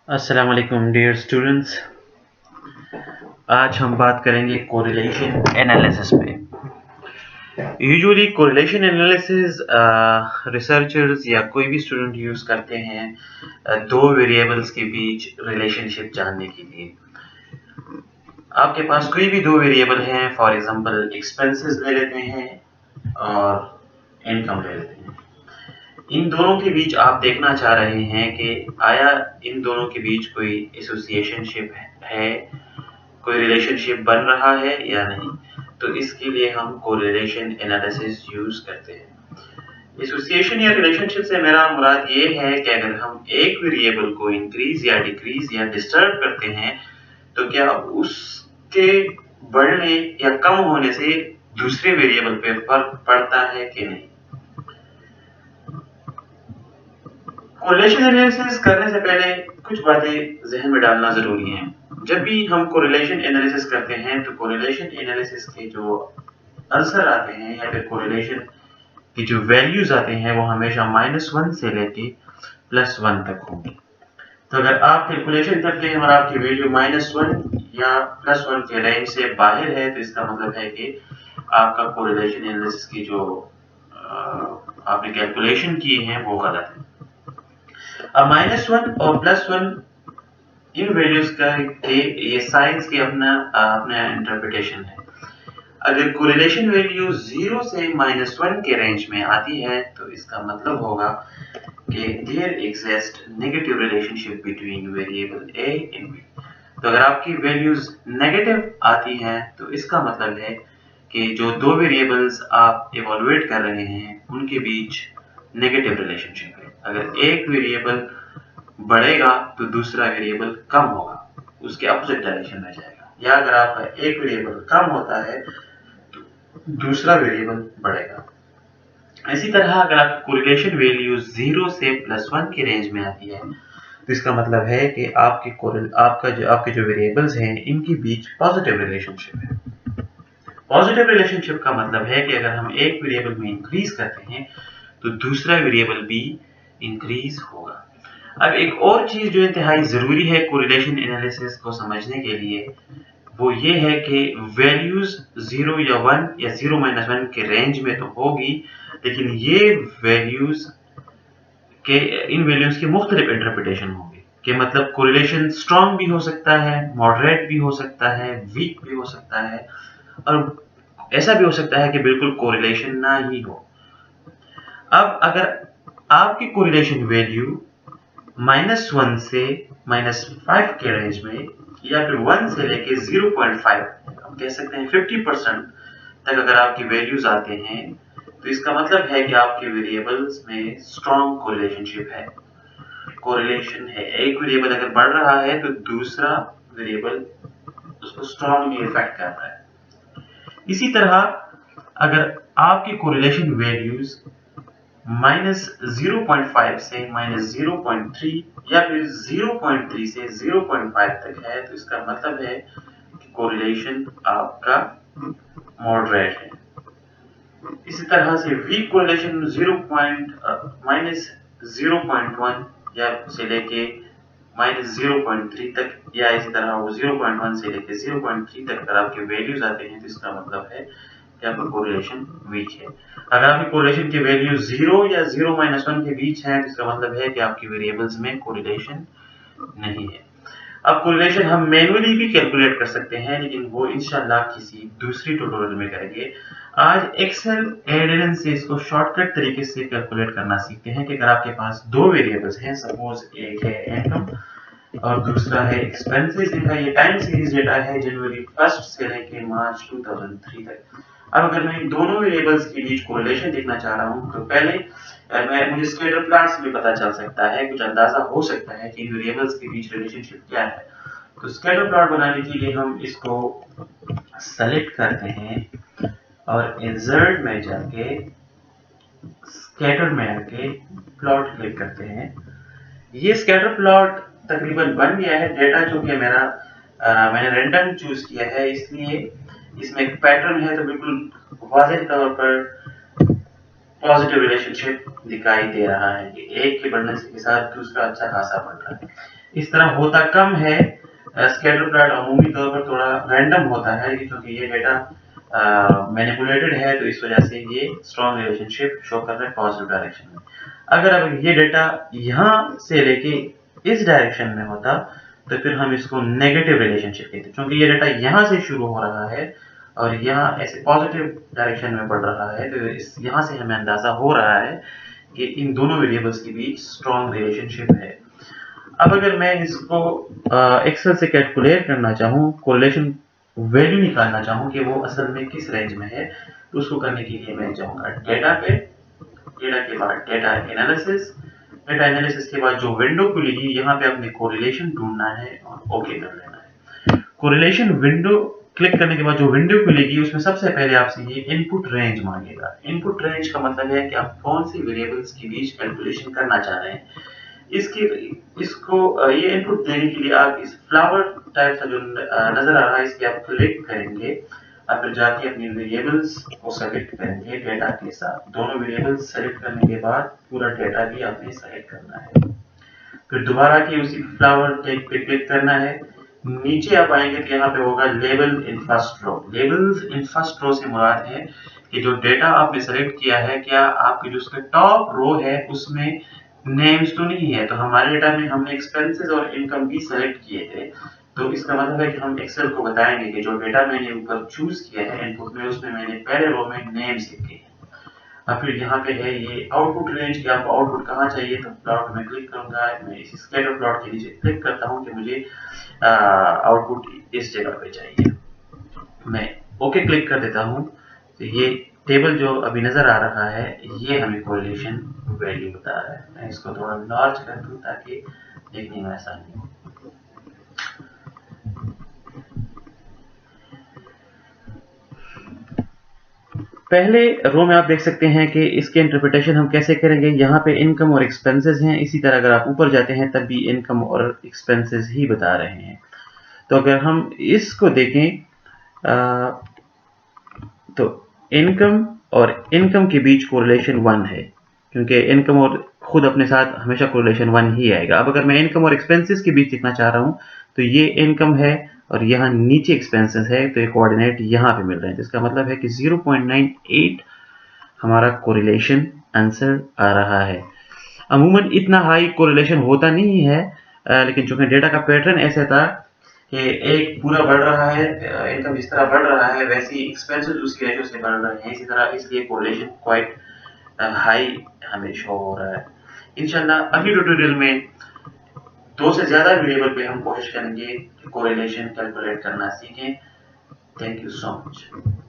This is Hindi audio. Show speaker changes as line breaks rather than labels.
अस्सलाम वालेकुम डियर स्टूडेंट्स। आज हम बात करेंगे कोरिलेशन एनालिसिस पे। यूजुअली कोरिलेशन एनालिसिस रिसर्चर्स या कोई भी स्टूडेंट यूज करते हैं दो वेरिएबल्स के बीच रिलेशनशिप जानने के लिए। आपके पास कोई भी दो वेरिएबल हैं, फॉर एग्जांपल एक्सपेंसेस ले लेते हैं और इनकम ले लेते हैं। इन दोनों के बीच आप देखना चाह रहे हैं कि आया इन दोनों के बीच कोई एसोसिएशनशिप है, कोई रिलेशनशिप बन रहा है या नहीं। तो इसके लिए हम कोरिलेशन एनालिसिस यूज करते हैं। एसोसिएशन या रिलेशनशिप से मेरा मुराद ये है कि अगर हम एक वेरिएबल को इंक्रीज या डिक्रीज या डिस्टर्ब करते हैं तो क्या उसके बढ़ने या कम होने से दूसरे वेरिएबल पे फर्क पड़ता है कि नहीं। कोरिलेशन एनालिसिस करने से पहले कुछ बातें जहन में डालना जरूरी है। जब भी हम कोरिलेशन एनालिसिस करते हैं तो कोरिलेशन एनालिसिस के जो आंसर आते हैं या फिर कोरिलेशन की जो वैल्यूज आते हैं वो हमेशा -1 से लेके +1 तक होंगे। तो अगर आप कैलकुलेशन करते हैं और आपकी वैल्यू -1 या +1 के रेंज से बाहर है तो इसका मतलब है कि आपका कोरिलेशन एनालिसिस की जो आपने कैलकुलेशन की है वो गलत है। अब -1 और +1 इन वैल्यूज का ये साइंस की अपना इंटरप्रिटेशन है। अगर कोरिलेशन वैल्यू 0 से -1 के रेंज में आती है तो इसका मतलब होगा कि there exist negative relationship between variable a and b। तो अगर आपकी वैल्यूज नेगेटिव आती हैं तो इसका मतलब है कि जो दो वेरिएबल्स आप इवैल्यूएट कर रहे हैं उनके बीच नेगेटिव रिलेशनशिप है। अगर एक वेरिएबल बढ़ेगा तो दूसरा वेरिएबल कम होगा, उसके अपोजिट डायरेक्शन में जाएगा। या अगर आपका एक वेरिएबल कम होता है तो दूसरा वेरिएबल बढ़ेगा। इसी तरह अगर आपकी कोरिलेशन वैल्यू 0 से +1 की रेंज में आती है तो इसका मतलब है कि आपके जो वेरिएबल्स हैं इनके बीच पॉजिटिव रिलेशनशिप है। पॉजिटिव रिलेशनशिप का मतलब है कि अगर हम एक वेरिएबल में इंक्रीज करते हैं तो दूसरा वेरिएबल भी इंक्रीज होगा। अब एक और चीज जो इंतहाई जरूरी है कोरिलेशन एनालिसिस को समझने के लिए वो ये है कि वैल्यूज 0 या 1 या 0-1 के रेंज में तो होगी, लेकिन ये वैल्यूज के इन वैल्यूज के मुख्तलिफ इंटरप्रिटेशन होंगे। कि मतलब कोरिलेशन स्ट्रॉन्ग भी हो सकता है, मॉडरेट भी हो सकता है, वीक भी हो सकता है और ऐसा भी हो सकता है कि बिल्कुल कोरिलेशन ना ही हो। अब अगर आपकी कोरिलेशन वैल्यू -1 से -5 के रेंज में या फिर 1 से लेके 0.5 हम कह सकते हैं 50% तक अगर आपकी वैल्यूज आते हैं तो इसका मतलब है कि आपके वेरिएबल्स में स्ट्रॉन्ग कोरिलेशनशिप है, कोरिलेशन है। एक वेरिएबल अगर बढ़ रहा है तो दूसरा वेरिएबल उसको स्ट्रॉन्गली इफेक्ट कर रहा है। इसी तरह अगर आपकी कोरिलेशन वैल्यूज -0.5 से -0.3 या फिर 0.3 से 0.5 तक है तो इसका मतलब है कि कोरिलेशन आपका मॉडरेट है। इसी तरह से वीक कोरिलेशन -0.1 या से लेके -0.3 तक या इसी तरह वो 0.1 से लेके 0.3 तक अगर आपके वैल्यूज आते हैं तो इसका मतलब है कि आपका कोरिलेशन वीक है। अगर आपकी कोरिलेशन की वैल्यू 0 या 0-1 के बीच है तो इसका मतलब है कि आपकी वेरिएबल्स में कोरिलेशन नहीं है। अब कोरिलेशन हम मैन्युअली भी कैलकुलेट कर सकते हैं, लेकिन वो इंशाल्लाह किसी दूसरी ट्यूटोरियल में करेंगे। आज एक्सेल एडेंस से इसको शॉर्टकट तरीके से कैलकुलेट करना सीखते हैं कि अगर आपके पास दो वेरिएबल्स हैं, सपोज एक है इनकम और दूसरा है एक्सपेंसेस। इनका ये टाइम सीरीज डेटा है जनवरी 1 से लेके मार्च 2003 तक। अब अगर मैं इन दोनों वेरिएबल्स के बीच कोरिलेशन देखना चाह रहा हूं तो पहले मुझे स्कैटर प्लॉट से भी पता चल सकता है, कुछ अंदाजा हो सकता है कि इन वेरिएबल्स के बीच रिलेशनशिप क्या है। तो स्कैटर प्लॉट बनाने के लिए हम इसको सेलेक्ट करते हैं और इंसर्ट में जाके स्कैटर में आके प्लॉट क्लिक करते हैं। ये स्कैटर प्लॉट तकरीबन बन गया है। डेटा जो कि मैंने रैंडम चूज किया है इसलिए इसमें एक पैटर्न है तो बिल्कुल वाज़ेह तौर पर पॉजिटिव रिलेशनशिप दिखाई दे रहा है कि एक के बढ़ने के साथ दूसरा अच्छा खासा बढ़ रहा है। इस तरह होता कम है। स्कैटर प्लॉट अमूमी तौर पर थोड़ा रैंडम होता है क्योंकि ये डेटा मैनिपुलेटेड है, तो इस वजह से ये स्ट्रॉन्ग रिलेशनशिप शो कर रहा है पॉजिटिव डायरेक्शन में। अगर अब ये डेटा यहाँ से लेके इस डायरेक्शन में होता तो फिर हम इसको नेगेटिव रिलेशनशिप कहते हैं, क्योंकि ये डेटा यहाँ से शुरू हो रहा है और यहाँ ऐसे पॉजिटिव डायरेक्शन में बढ़ रहा है, तो इस यहाँ से हमें अंदाजा हो रहा है कि इन दोनों वेरिएबल्स के बीच स्ट्रॉन्ग रिलेशनशिप है। अब अगर मैं इसको एक्सेल से कैलकुलेट करना चाहूँ, कोरिलेशन वैल्यू निकालना चाहूँ कि वो असल में किस रेंज में है, तो उसको करने के लिए मैं जाऊँगा डेटा पे, डेटा के बाद डेटा एनालिसिस, डेटा एनालिसिस के बाद जो विंडो खुलेगी यहाँ पे अपने कोरिलेशन ढूंढना है और ओके कर लेना है। कोरिलेशन विंडो क्लिक करने के बाद जो विंडो खुलेगी उसमें सबसे पहले आपसे ये इनपुट रेंज मांगेगा। इनपुट रेंज का मतलब है कि आप कौन सी वेरिएबल्स के बीच कैलकुलेशन करना चाह रहे हैं। इसको ये इनपुट देने के लिए आप इस फ्लावर टाइप का जो नजर आ रहा है इस पे आप क्लिक करेंगे और फिर जाके अपनी वेरिएबल्स को सेलेक्ट करेंगे डेटा के साथ। दोनों वेरिएबल्स सेलेक्ट करने के बाद पूरा डेटा भी आपने सेलेक्ट करना है। फिर दोबारा के उसी फ्लावर टाइप पे क्लिक करना है। नीचे आप आएंगे तो यहाँ पे होगा label in first row. Labels in first row से मुराद है कि जो डेटा आपने सेलेक्ट किया है, क्या आपकी जो उसका टॉप रो है उसमें नेम्स तो नहीं है। तो हमारे डेटा में हमने एक्सपेंसेस और इनकम भी सेलेक्ट किए थे, तो इसका मतलब है कि हम एक्सेल को बताएंगे कि जो डेटा मैंने ऊपर चूज किया है इनपुट में, उसमें मैंने पहले रो में नेम्स लिखे हैं। और फिर यहाँ पे है ये आउटपुट रेंज कि आपको आउटपुट कहाँ चाहिए, तो प्लॉट में क्लिक करूंगा। मैं इस स्कैटर प्लॉट के नीचे क्लिक करता हूँ कि मुझे आउटपुट इस जगह पे चाहिए। मैं ओके क्लिक कर देता हूँ, तो ये टेबल जो अभी नजर आ रहा है ये हमें कोरिलेशन वैल्यू बता रहा है। मैं इसको थोड़ा लार्ज कर दूं ताकि देखने में आसानी हो। पहले रो में आप देख सकते हैं कि इसके इंटरप्रिटेशन हम कैसे करेंगे। यहाँ पे इनकम और एक्सपेंसेस हैं, इसी तरह अगर आप ऊपर जाते हैं तब भी इनकम और एक्सपेंसेस ही बता रहे हैं। तो अगर हम इसको देखें तो इनकम और इनकम के बीच कोरिलेशन 1 है, क्योंकि इनकम और खुद अपने साथ हमेशा कोरिलेशन 1 ही आएगा। अब अगर मैं इनकम और एक्सपेंसेस के बीच लिखना चाह रहा हूँ तो ये इनकम है और यहाँ नीचे एक्सपेंसेस है, तो ये कोऑर्डिनेट यहाँ पे मिल रहे हैं। तो इसका मतलब है कि 0.98 हमारा कोरिलेशन आंसर आ रहा है। अमूमन इतना हाई कोरिलेशन होता नहीं है, लेकिन चूंकि डेटा का पैटर्न ऐसा था कि एक पूरा बढ़ रहा है, इनकम जिस तरह बढ़ रहा है वैसे ही एक्सपेंसेस उसकी रेशो से बढ़ रहे हैं, इसी तरह इसलिए कोरिलेशन क्वाइट हाई हमें शो हो रहा है। इंशाल्लाह अगली ट्यूटोरियल में 2 से ज्यादा वेरिएबल पे हम कोशिश करेंगे कि कोरिलेशन कैलकुलेट करना सीखें। Thank you so much.